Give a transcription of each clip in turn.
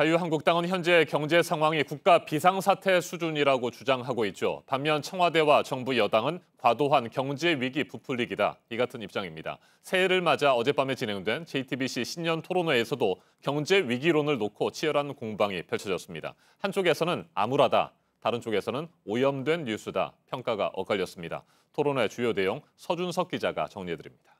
자유한국당은 현재 경제 상황이 국가 비상사태 수준이라고 주장하고 있죠. 반면 청와대와 정부 여당은 과도한 경제 위기 부풀리기다. 이 같은 입장입니다. 새해를 맞아 어젯밤에 진행된 JTBC 신년 토론회에서도 경제 위기론을 놓고 치열한 공방이 펼쳐졌습니다. 한쪽에서는 암울하다, 다른 쪽에서는 오염된 뉴스다 평가가 엇갈렸습니다. 토론회 주요 내용 서준석 기자가 정리해드립니다.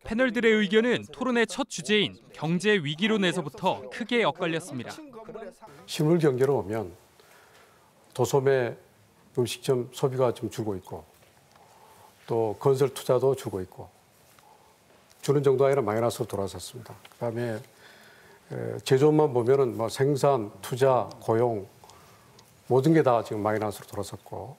패널들의 의견은 토론의 첫 주제인 경제 위기론에서부터 크게 엇갈렸습니다. 실물 경제로 보면 도소매 음식점 소비가 좀 줄고 있고 또 건설 투자도 줄고 있고 주는 정도가 아니라 마이너스로 돌아섰습니다. 그다음에 제조업만 보면은 뭐 생산, 투자, 고용 모든 게 다 지금 마이너스로 돌아섰고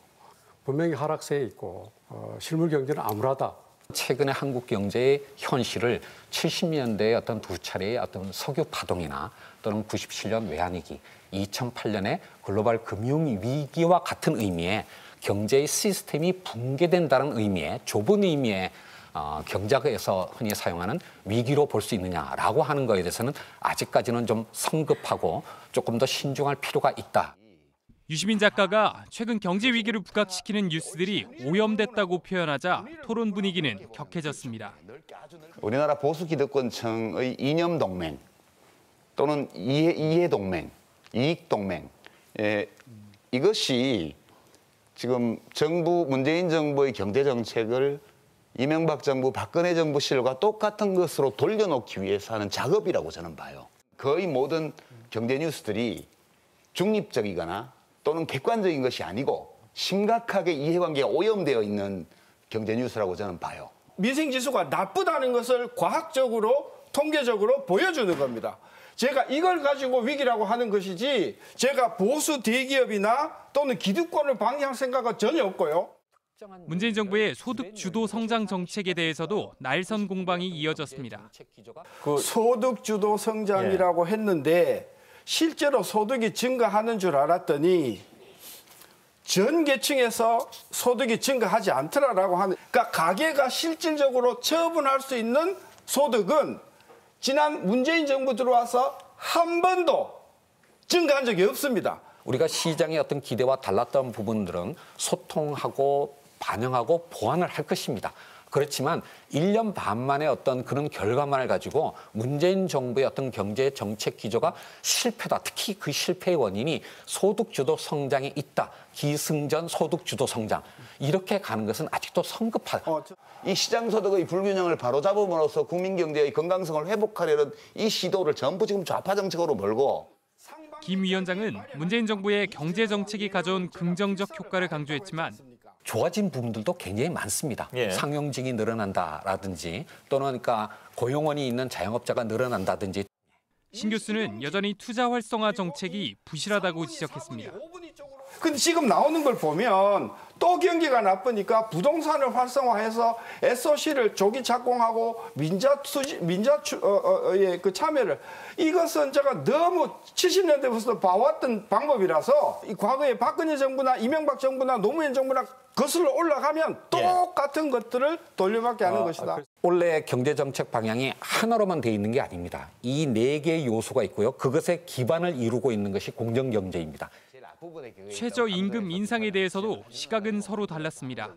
분명히 하락세에 있고 실물 경제는 암울하다. 최근에 한국 경제의 현실을 70년대의 어떤 두 차례의 어떤 석유 파동이나 또는 97년 외환위기, 2008년의 글로벌 금융위기와 같은 의미의 경제의 시스템이 붕괴된다는 의미의 좁은 의미의 경제학에서 흔히 사용하는 위기로 볼 수 있느냐라고 하는 것에 대해서는 아직까지는 좀 성급하고 조금 더 신중할 필요가 있다. 유시민 작가가 최근 경제 위기를 부각시키는 뉴스들이 오염됐다고 표현하자 토론 분위기는 격해졌습니다. 우리나라 보수 기득권층의 이념 동맹 또는 이해 동맹, 이익 동맹 이것이 지금 문재인 정부의 경제 정책을 이명박 정부, 박근혜 정부 시절과 똑같은 것으로 돌려놓기 위해서 하는 작업이라고 저는 봐요. 거의 모든 경제 뉴스들이 중립적이거나 또는 객관적인 것이 아니고 심각하게 이해관계가 오염되어 있는 경제 뉴스라고 저는 봐요. 민생지수가 나쁘다는 것을 과학적으로 통계적으로 보여주는 겁니다. 제가 이걸 가지고 위기라고 하는 것이지 제가 보수 대기업이나 또는 기득권을 방해할 생각은 전혀 없고요. 문재인 정부의 소득 주도 성장 정책에 대해서도 날선 공방이 이어졌습니다. 소득 주도 성장이라고 했는데 실제로 소득이 증가하는 줄 알았더니 전 계층에서 소득이 증가하지 않더라라고 하는. 그러니까 가계가 실질적으로 처분할 수 있는 소득은 지난 문재인 정부 들어와서 한 번도 증가한 적이 없습니다. 우리가 시장의 어떤 기대와 달랐던 부분들은 소통하고 반영하고 보완을 할 것입니다. 그렇지만 1년 반 만에 어떤 그런 결과만을 가지고 문재인 정부의 어떤 경제 정책 기조가 실패다. 특히 그 실패의 원인이 소득주도 성장에 있다. 기승전 소득주도 성장. 이렇게 가는 것은 아직도 성급하다. 이 시장소득의 불균형을 바로잡음으로써 국민경제의 건강성을 회복하려는 이 시도를 전부 지금 좌파 정책으로 몰고. 김 위원장은 문재인 정부의 경제 정책이 가져온 긍정적 효과를 강조했지만 좋아진 부분들도 굉장히 많습니다. 상용직이 늘어난다라든지 또는 그러니까 고용원이 있는 자영업자가 늘어난다든지. 신 교수는 여전히 투자 활성화 정책이 부실하다고 지적했습니다. 근데 지금 나오는 걸 보면 또 경기가 나쁘니까 부동산을 활성화해서 SOC를 조기 착공하고 민자의 그 참여를 이것은 제가 너무 70년대부터 봐왔던 방법이라서 이 과거에 박근혜 정부나 이명박 정부나 노무현 정부나 거슬러 올라가면 똑같은 것들을 돌려받게 하는 것이다. 원래 경제정책 방향이 하나로만 돼 있는 게 아닙니다. 이 4개의 요소가 있고요. 그것의 기반을 이루고 있는 것이 공정경제입니다. 최저임금 인상에 대해서도 시각은 서로 달랐습니다.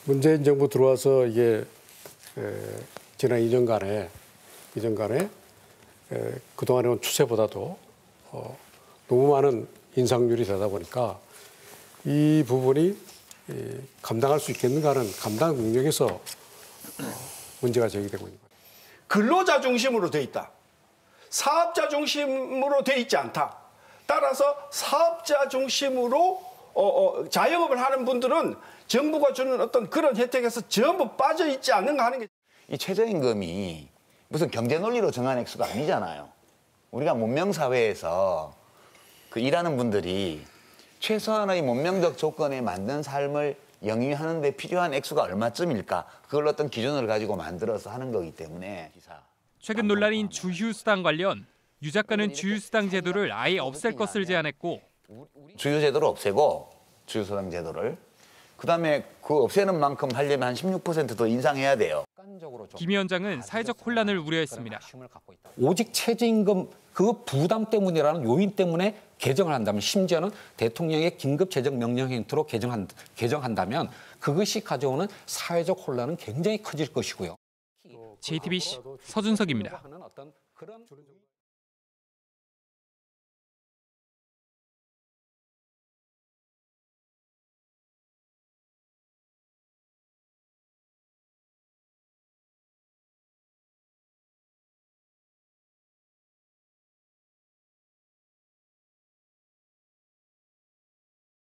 문재인 정부 들어와서 이게 지난 2년간에 그동안의 온 추세보다도 너무 많은 인상률이 되다 보니까 이 부분이 감당할 수 있겠는가 하는 감당 능력에서 문제가 제기되고 있는 거예요. 근로자 중심으로 돼 있다. 사업자 중심으로 돼 있지 않다. 따라서 사업자 중심으로 자영업을 하는 분들은 정부가 주는 어떤 그런 혜택에서 전부 빠져 있지 않는가 하는 게. 이 최저임금이 무슨 경제 논리로 정한 액수가 아니잖아요. 우리가 문명사회에서 그 일하는 분들이 최소한의 문명적 조건에 맞는 삶을 영위하는 데 필요한 액수가 얼마쯤일까? 그걸 어떤 기준을 가지고 만들어서 하는 거기 때문에. 최근 논란인 주휴수당 관련 유 작가는 주휴수당 제도를 아예 없앨 것을 제안했고 주휴제도를 없애고 주휴수당 제도를 그다음에 그 없애는 만큼 하려면 한 16% 더 인상해야 돼요. 김 위원장은 사회적 혼란을 우려했습니다. 오직 최저임금 그 부담 때문이라는 요인 때문에 개정을 한다면, 심지어는 대통령의 긴급 재정 명령 형태로 개정한다면 그것이 가져오는 사회적 혼란은 굉장히 커질 것이고요. JTBC 서준석입니다.